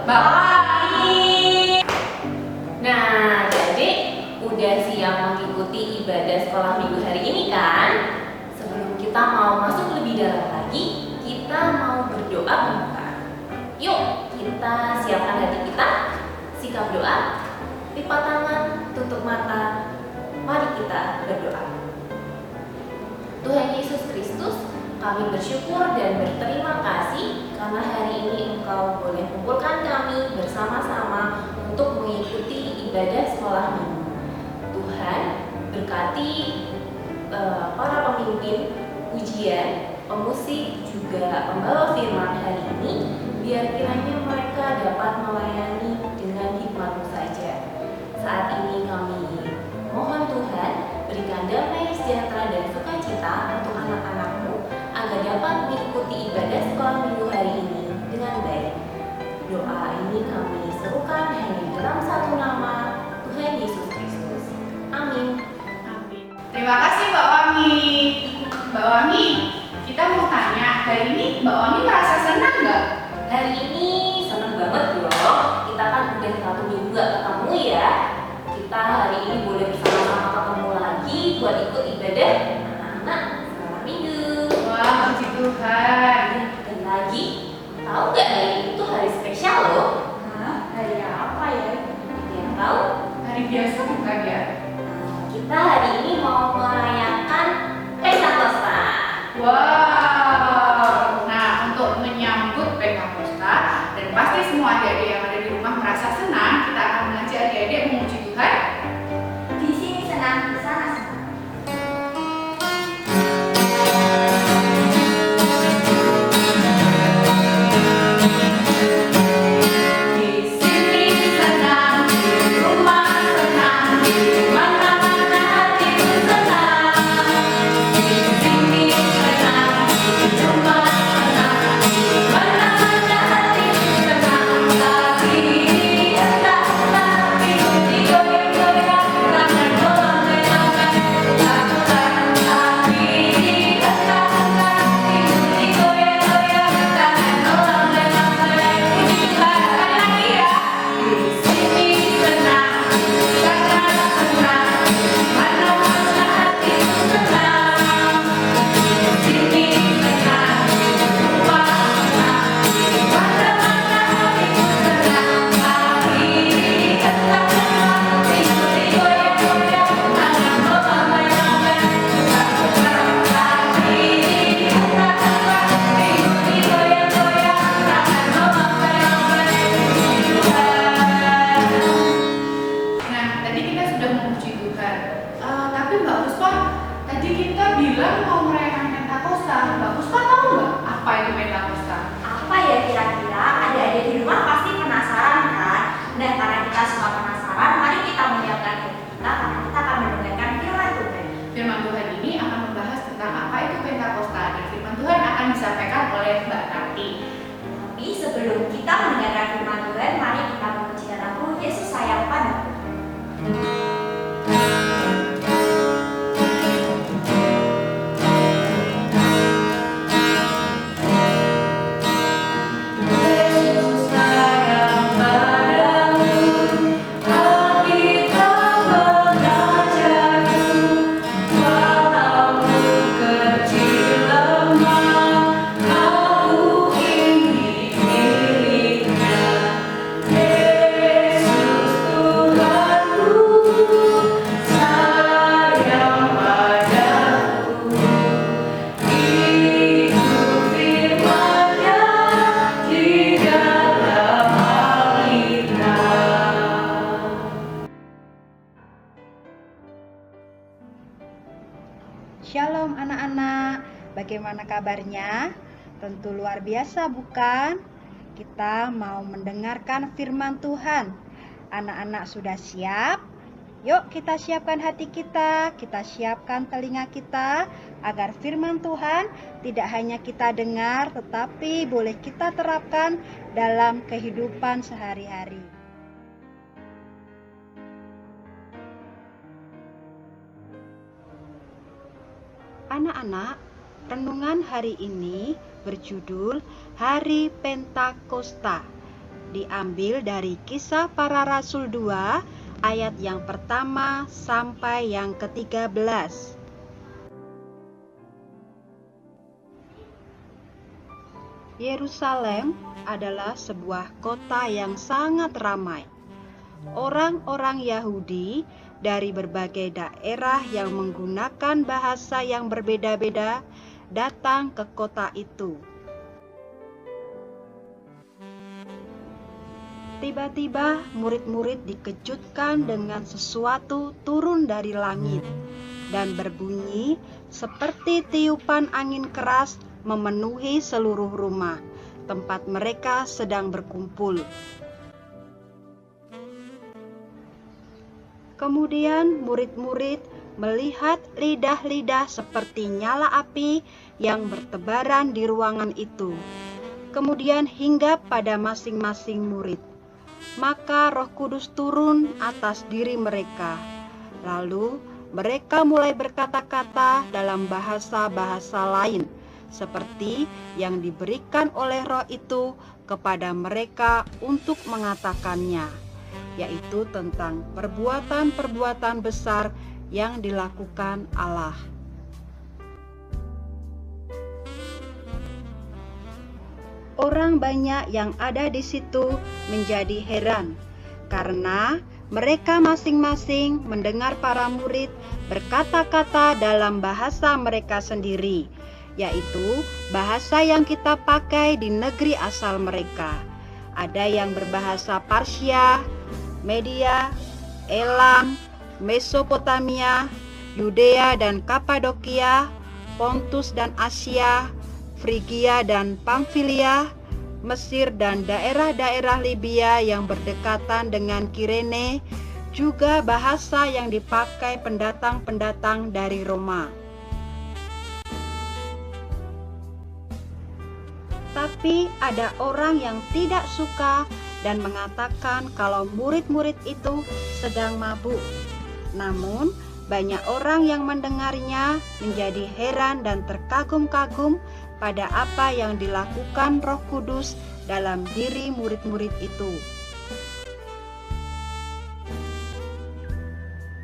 Bapak. Nah, jadi udah siap mengikuti ibadah sekolah minggu hari ini kan? Sebelum kita mau masuk lebih dalam lagi, kita mau berdoa bentar. Yuk, kita siapkan hati kita, sikap doa, lipat tangan, tutup mata. Mari kita berdoa. Tuhan Yesus Kristus, kami bersyukur dan berterima kasih karena hari ini Engkau boleh kumpulkan kami bersama-sama untuk mengikuti ibadah sekolah minggu. Tuhan, berkati para pemimpin ujian, pemusik, juga pembawa firman hari ini, biar kiranya mereka dapat melayani dengan hikmat-Mu saja. Saat ini kami mohon Tuhan, berikan damai, sejahtera, dan sukacita untuk anak-anak-Mu agar dapat mengikuti ibadah sekolah minggu hari ini dengan baik. Doa ini kami serukan hanya dalam satu nama, Tuhan Yesus Kristus. Amin. Amin. Terima kasih Mbak Wangi. Mbak Wangi, kita mau tanya, hari ini Mbak Wangi merasa senang nggak? Hari ini senang banget loh. Kita kan udah 1 minggu gak ketemu ya. Kita hari ini boleh bersama-sama ketemu lagi buat ikut ibadah anak-anak sekolah minggu. Wah, puji Tuhan. Dan lagi, tahu gak hari ini tuh hari spesial loh? Hah? Hari apa ya? Yang tahu? Hari biasa bukan ya? Kita hari ini mau merayakan Pentakosta. Wow. Nah, untuk menyambut Pentakosta dan pasti semua adik-adik yang ada di rumah merasa senang, kita akan mengajak adik-adik memuji Tuhan. Di sini senang, di sana senang. Di sini senang, di rumah senang, di mana-mana hatiku senang. Di sini senang, di rumah senang, di mana-mana hatiku senang. Tapi entahlah hidup digoyang-goyang, tangan goyang-goyang, lakukan. Tapi entahlah hidup digoyang-goyang, tangan goyang-goyang. Puji Tuhan, sekali lagi ya. Di sini senang, sangat senang, mana-mana hatiku senang. Di sini senang, rumah senang, mana-mana hatiku senang. Tapi entahlah hidup digoyang-goyang, tangan goyang-goyang, lakukan. Tapi entahlah hidup digoyang-goyang, tangan goyang-goyang. Puji Tuhan. Nah, tadi kita sudah memuji Tuhan. Tapi Mbak Puspa, tadi kita bilang mau merayakan Pentakosta. Mbak Puspa tahu nggak apa itu Pentakosta? Apa ya kira-kira? Adik-adik di rumah pasti penasaran kan? Nah, karena kita semua penasaran, mari kita menyiapkan diri kita karena kita akan mendengarkan firman Tuhan. Firman Tuhan ini akan membahas tentang apa itu Pentakosta dan firman Tuhan akan disampaikan oleh Mbak Tati. Tapi sebelum kita mendengarkan firman Tuhan, mari kita memuji lagu Yesus Sayang Padaku. Yesus sayang padaku, Alkitab mengajarku, walau ku kecil lemah, aku ingin miliknya. Yesus Tuhanku, sayang padaku, hidup firman-Nya di dalam Alkitab. Shalom anak-anak, bagaimana kabarnya? Tentu luar biasa bukan? Kita mau mendengarkan firman Tuhan. Anak-anak sudah siap? Yuk kita siapkan hati kita siapkan telinga kita agar firman Tuhan tidak hanya kita dengar tetapi boleh kita terapkan dalam kehidupan sehari-hari. Anak-anak, renungan hari ini berjudul Hari Pentakosta. diambil dari Kisah Para Rasul 2 ayat yang pertama sampai yang ke-13. Yerusalem adalah sebuah kota yang sangat ramai. Orang-orang Yahudi dari berbagai daerah yang menggunakan bahasa yang berbeda-beda datang ke kota itu. Tiba-tiba murid-murid dikejutkan dengan sesuatu turun dari langit dan berbunyi seperti tiupan angin keras memenuhi seluruh rumah tempat mereka sedang berkumpul. Kemudian murid-murid melihat lidah-lidah seperti nyala api yang bertebaran di ruangan itu, kemudian hinggap pada masing-masing murid. Maka Roh Kudus turun atas diri mereka. Lalu mereka mulai berkata-kata dalam bahasa-bahasa lain, seperti yang diberikan oleh Roh itu kepada mereka untuk mengatakannya, yaitu tentang perbuatan-perbuatan besar yang dilakukan Allah. Orang banyak yang ada di situ menjadi heran karena mereka masing-masing mendengar para murid berkata-kata dalam bahasa mereka sendiri, yaitu bahasa yang kita pakai di negeri asal mereka. Ada yang berbahasa Parsia, Media, Elam, Mesopotamia, Yudea dan Kapadokia, Pontus dan Asia, Frigia dan Pamfilia, Mesir dan daerah-daerah Libya yang berdekatan dengan Kirene, juga bahasa yang dipakai pendatang-pendatang dari Roma. Tapi ada orang yang tidak suka dan mengatakan kalau murid-murid itu sedang mabuk. Namun, banyak orang yang mendengarnya menjadi heran dan terkagum-kagum pada apa yang dilakukan Roh Kudus dalam diri murid-murid itu.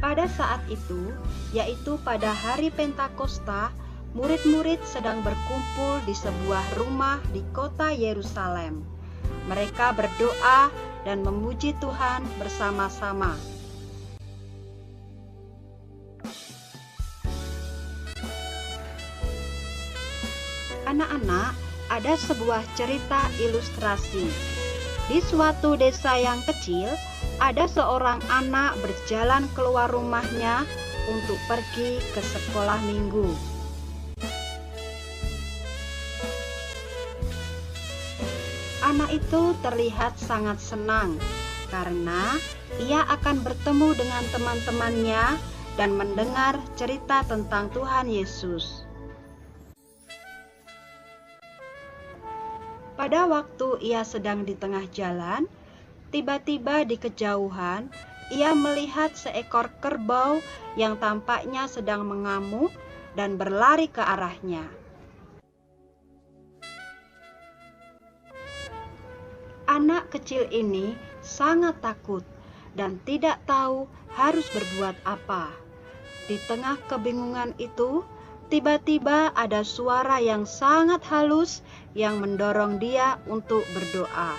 Pada saat itu, yaitu pada hari Pentakosta, murid-murid sedang berkumpul di sebuah rumah di kota Yerusalem. Mereka berdoa dan memuji Tuhan bersama-sama. Anak-anak, ada sebuah cerita ilustrasi. Di suatu desa yang kecil, ada seorang anak berjalan keluar rumahnya untuk pergi ke sekolah minggu. Anak itu terlihat sangat senang karena ia akan bertemu dengan teman-temannya dan mendengar cerita tentang Tuhan Yesus. Pada waktu ia sedang di tengah jalan, tiba-tiba di kejauhan ia melihat seekor kerbau yang tampaknya sedang mengamuk dan berlari ke arahnya. Anak kecil ini sangat takut dan tidak tahu harus berbuat apa. Di tengah kebingungan itu, tiba-tiba ada suara yang sangat halus yang mendorong dia untuk berdoa.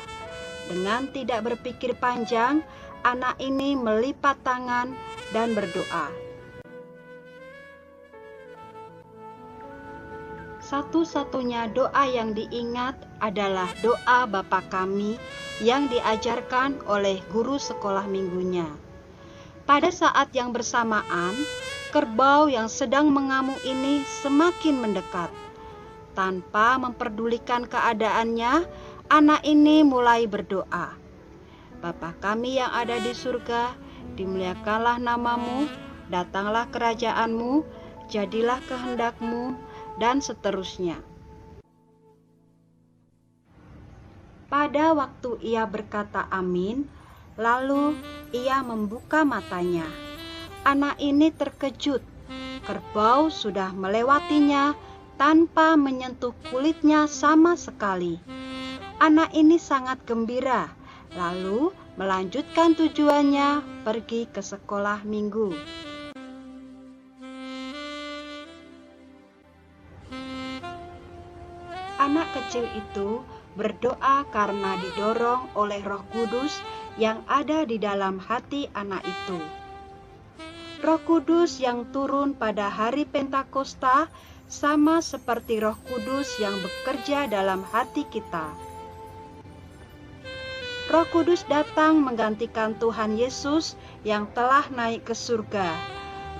Dengan tidak berpikir panjang, anak ini melipat tangan dan berdoa. Satu-satunya doa yang diingat adalah doa Bapa Kami yang diajarkan oleh guru sekolah minggunya. Pada saat yang bersamaan, kerbau yang sedang mengamuk ini semakin mendekat. Tanpa memperdulikan keadaannya, anak ini mulai berdoa. Bapa Kami yang ada di surga, dimuliakanlah namamu, datanglah kerajaanmu, jadilah kehendak-Mu, dan seterusnya. Pada waktu ia berkata amin, lalu ia membuka matanya. Anak ini terkejut. Kerbau sudah melewatinya tanpa menyentuh kulitnya sama sekali. Anak ini sangat gembira lalu melanjutkan tujuannya pergi ke sekolah minggu. Anak kecil itu berdoa karena didorong oleh Roh Kudus yang ada di dalam hati anak itu. Roh Kudus yang turun pada hari Pentakosta sama seperti Roh Kudus yang bekerja dalam hati kita. Roh Kudus datang menggantikan Tuhan Yesus yang telah naik ke surga.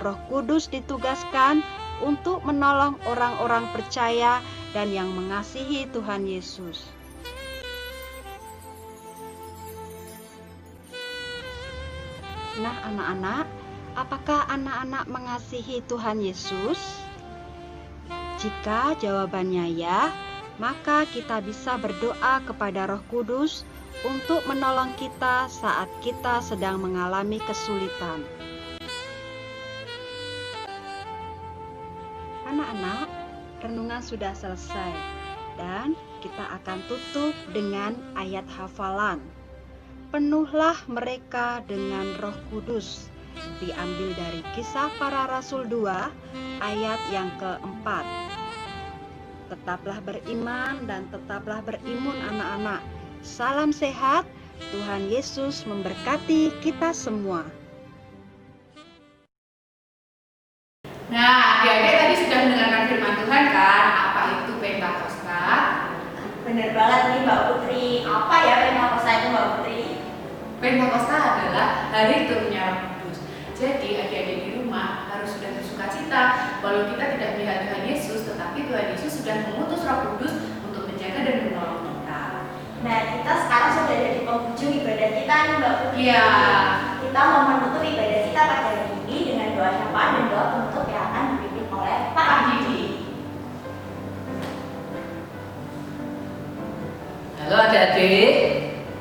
Roh Kudus ditugaskan untuk menolong orang-orang percaya dan yang mengasihi Tuhan Yesus. Nah, anak-anak, apakah anak-anak mengasihi Tuhan Yesus? Jika jawabannya ya, maka kita bisa berdoa kepada Roh Kudus untuk menolong kita saat kita sedang mengalami kesulitan. Anak-anak, renungan sudah selesai dan kita akan tutup dengan ayat hafalan. Penuhlah mereka dengan Roh Kudus, diambil dari Kisah Para Rasul 2 ayat yang keempat. Tetaplah beriman dan tetaplah berimun anak-anak. Salam sehat, Tuhan Yesus memberkati kita semua. Nah, adik-adik tadi sudah mendengarkan firman Tuhan kan? Apa itu Pentakosta? Bener banget nih Mbak Putri. Apa ya Pentakosta itu Mbak Putri? Pentakosta adalah hari turunnya Roh Kudus. Jadi adik-adik di rumah harus sudah bersukacita walau kita tidak melihat Tuhan Yesus, tetapi Tuhan Yesus sudah mengutus Roh Kudus untuk menjaga dan menolong kita. Nah, kita sekarang sudah ada di penghujung ibadah kita nih Mbak Putri. Iya. Kita mau menutup ibadah kita pada hari ini dengan doa syafat dan doa penutup yang akan dipimpin oleh Pak Didi. Halo adik-adik,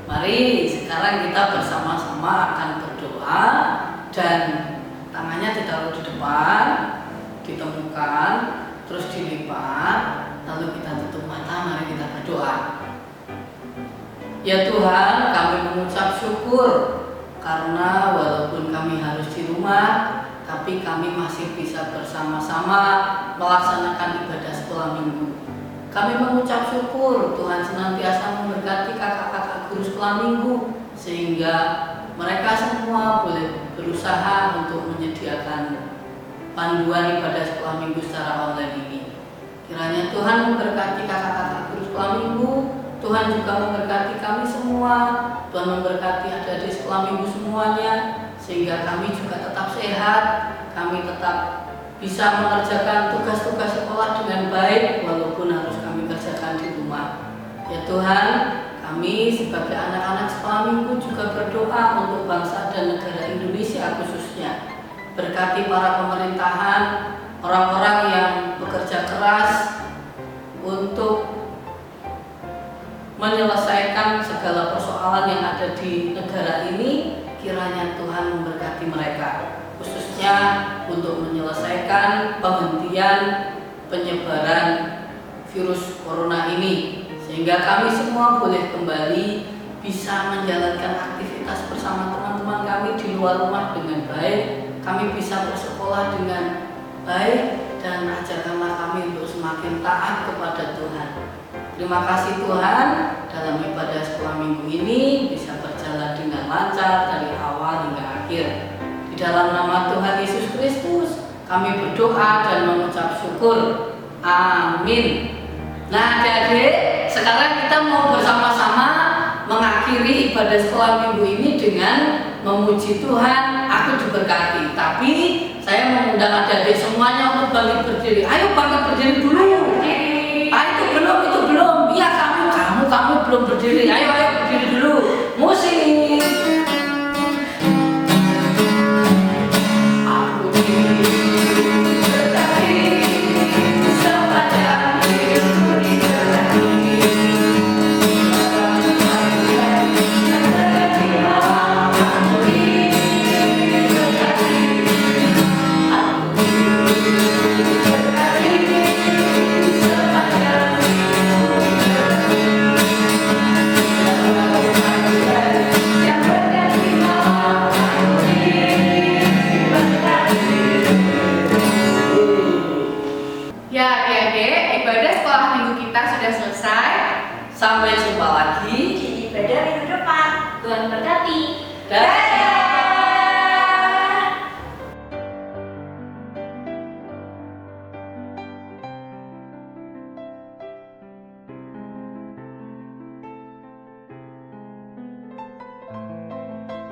mari sekarang kita bersama-sama akan berdoa dan tangannya ditaruh di depan, ditemukan, terus dilipat, lalu kita tutup mata, mari kita berdoa. Ya Tuhan, kami mengucap syukur karena walaupun kami harus di rumah, tapi kami masih bisa bersama-sama melaksanakan ibadah sekolah minggu. Kami mengucap syukur Tuhan senantiasa memberkati kakak-kakak guru sekolah minggu sehingga mereka semua boleh berusaha untuk menyediakan panduan ibadah sekolah minggu secara online ini. Kiranya Tuhan memberkati kakak-kakak guru sekolah minggu, Tuhan juga memberkati kami semua, Tuhan memberkati adik-adik sekolah minggu semuanya, sehingga kami juga tetap sehat, kami tetap bisa mengerjakan tugas-tugas sekolah dengan baik walaupun harus kami kerjakan di rumah. Ya Tuhan, kami sebagai anak-anak sekolah minggu juga berdoa untuk bangsa dan negara Indonesia khususnya. Berkati para pemerintahan, orang-orang yang bekerja keras untuk menyelesaikan segala persoalan yang ada di negara ini. Kiranya Tuhan memberkati mereka, khususnya untuk menyelesaikan penghentian penyebaran virus corona ini, sehingga kami semua boleh kembali bisa menjalankan aktivitas bersama teman-teman kami di luar rumah dengan baik, kami bisa bersekolah dengan baik, dan ajarkanlah kami untuk semakin taat kepada Tuhan. Terima kasih Tuhan, dalam ibadah sekolah minggu ini bisa berjalan dengan lancar dari awal hingga akhir. Di dalam nama Tuhan Yesus Kristus kami berdoa dan mengucap syukur. Amin. Nah adik-adik, sekarang kita mau bersama-sama mengakhiri ibadah sekolah minggu ini dengan memuji Tuhan. Aku diberkati. Tapi saya mengundang adik-adik semuanya untuk bangkit berdiri. Ayo bangkit berdiri dulu. Itu belum. Iya kamu belum berdiri. Ayo berdiri dulu. Musik. selesai. Sampai jumpa lagi Di ibadah minggu depan. Tuhan berkati. dan